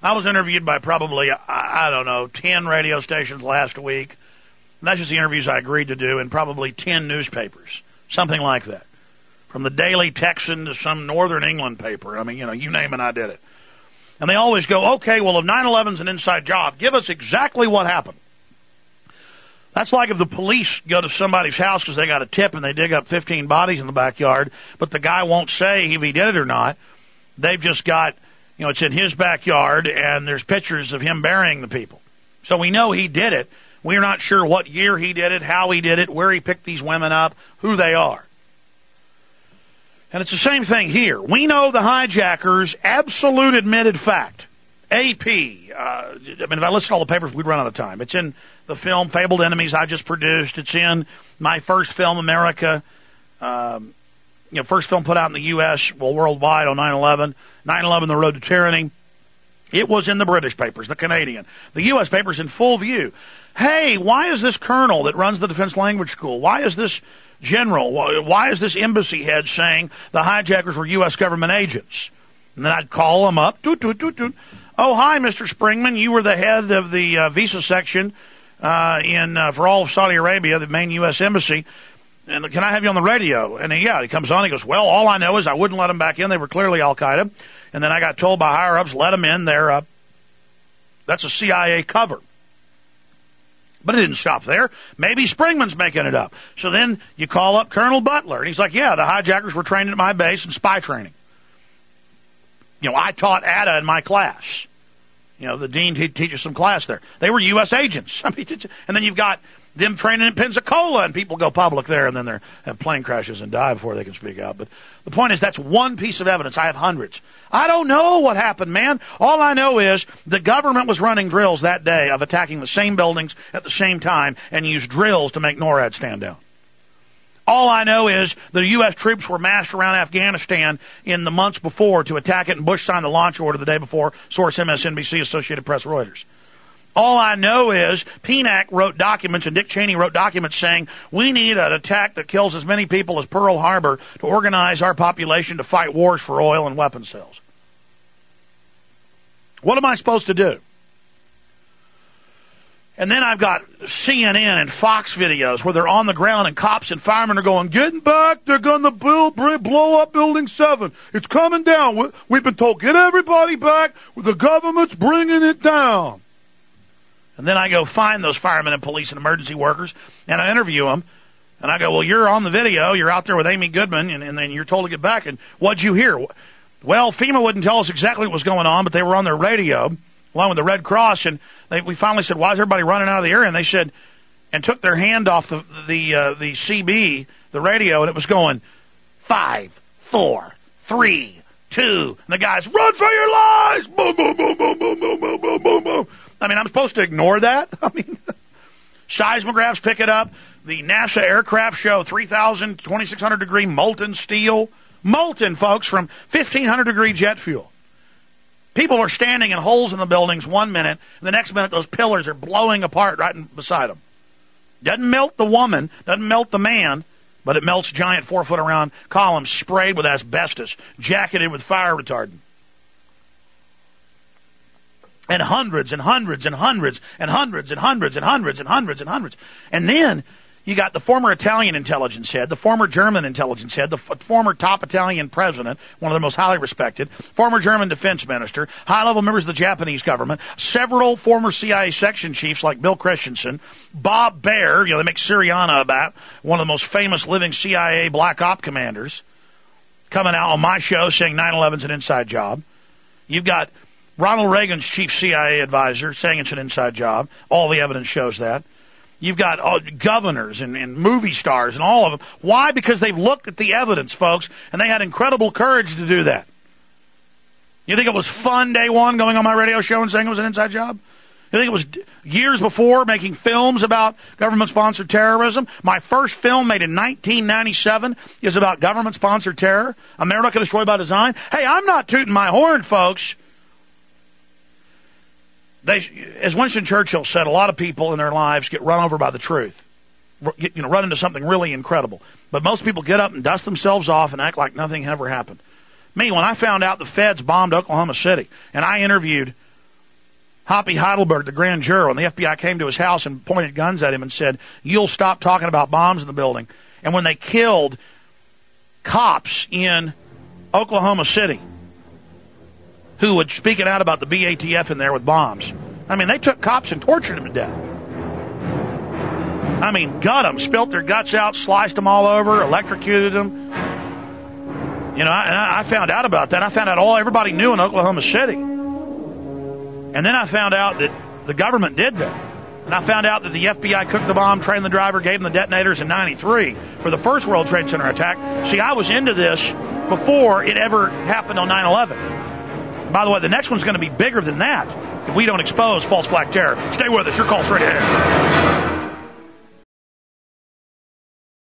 I was interviewed by probably, I don't know, 10 radio stations last week. And that's just the interviews I agreed to do, and probably 10 newspapers, something like that. From the Daily Texan to some Northern England paper. I mean, you name it, I did it. And they always go, okay, well, if 9/11's an inside job, give us exactly what happened. That's like if the police go to somebody's house because they got a tip and they dig up 15 bodies in the backyard, but the guy won't say if he did it or not. They've just got, it's in his backyard and there's pictures of him burying the people. So we know he did it. We're not sure what year he did it, how he did it, where he picked these women up, who they are. And it's the same thing here. We know the hijackers, absolute admitted fact. AP, if I listed all the papers, we'd run out of time. It's in the film Fabled Enemies I just produced. It's in my first film, America, first film put out in the U.S., worldwide on 9/11. 9/11, The Road to Tyranny. It was in the British papers, the Canadian. The U.S. papers in full view. Hey, why is this colonel that runs the Defense Language School? Why is this general? Why is this embassy head saying the hijackers were U.S. government agents? And then I'd call them up. Toot, toot, toot, toot. Oh, hi, Mr. Springman. You were the head of the visa section for all of Saudi Arabia, the main U.S. embassy. And can I have you on the radio? And he comes on. He goes, well, all I know is I wouldn't let them back in. They were clearly Al-Qaeda. And then I got told by higher-ups, let them in. That's a CIA cover. But it didn't stop there. Maybe Springman's making it up. So then you call up Colonel Butler. And he's like, yeah, the hijackers were trained at my base in spy training. I taught ATA in my class. The dean teaches some class there. They were U.S. agents. And then you've got them training in Pensacola, and people go public there, and then they have plane crashes and die before they can speak out. But the point is, that's one piece of evidence. I have hundreds. I don't know what happened, man. All I know is the government was running drills that day of attacking the same buildings at the same time and used drills to make NORAD stand down. All I know is the U.S. troops were massed around Afghanistan in the months before to attack it, and Bush signed the launch order the day before, source MSNBC, Associated Press, Reuters. All I know is PNAC wrote documents and Dick Cheney wrote documents saying we need an attack that kills as many people as Pearl Harbor to organize our population to fight wars for oil and weapon sales. What am I supposed to do? And then I've got CNN and Fox videos where they're on the ground and cops and firemen are going, getting back, they're going to blow up Building 7. It's coming down. We've been told, get everybody back. The government's bringing it down. And then I go find those firemen and police and emergency workers, and I interview them. And I go, well, you're on the video. You're out there with Amy Goodman, and then you're told to get back. And what'd you hear? Well, FEMA wouldn't tell us exactly what was going on, but they were on their radio, along with the Red Cross, and we finally said, why is everybody running out of the area? And they said, and took their hand off the CB, the radio, and it was going 5, 4, 3, 2. And the guys, run for your lives! Boom, boom, boom, boom, boom, boom, boom, boom, boom, boom. I mean, I'm supposed to ignore that? I mean, seismographs pick it up. The NASA aircraft show 3,000, 2,600 degree molten steel. Molten, folks, from 1,500 degree jet fuel. People are standing in holes in the buildings 1 minute, and the next minute those pillars are blowing apart right beside them. Doesn't melt the woman, doesn't melt the man, but it melts giant 4-foot around columns sprayed with asbestos, jacketed with fire retardant. And hundreds and hundreds and hundreds and hundreds and hundreds and hundreds and hundreds and hundreds. And then you got the former Italian intelligence head, the former German intelligence head, the former top Italian president, one of the most highly respected, former German defense minister, high-level members of the Japanese government, several former CIA section chiefs like Bill Christensen, Bob Baer, they make Syriana about, one of the most famous living CIA black op commanders, coming out on my show saying 9/11's an inside job. You've got Ronald Reagan's chief CIA advisor saying it's an inside job. All the evidence shows that. You've got governors and movie stars and all of them. Why? Because they've looked at the evidence, folks, and they had incredible courage to do that. You think it was fun day one going on my radio show and saying it was an inside job? You think it was years before making films about government-sponsored terrorism? My first film made in 1997 is about government-sponsored terror. America Destroyed by Design. Hey, I'm not tooting my horn, folks. As Winston Churchill said, a lot of people in their lives get run over by the truth, run into something really incredible. But most people get up and dust themselves off and act like nothing ever happened. Me, when I found out the feds bombed Oklahoma City, and I interviewed Hoppy Heidelberg, the grand juror, when the FBI came to his house and pointed guns at him and said, "You'll stop talking about bombs in the building." And when they killed cops in Oklahoma City who would speak it out about the BATF in there with bombs. I mean, they took cops and tortured them to death. I mean, gut them, spilt their guts out, sliced them all over, electrocuted them. You know, I found out about that. I found out everybody knew in Oklahoma City. And then I found out that the government did that. And I found out that the FBI cooked the bomb, trained the driver, gave them the detonators in 93 for the first World Trade Center attack. See, I was into this before it ever happened on 9/11. By the way, the next one's going to be bigger than that if we don't expose false flag terror. Stay with us. Your call straight ahead.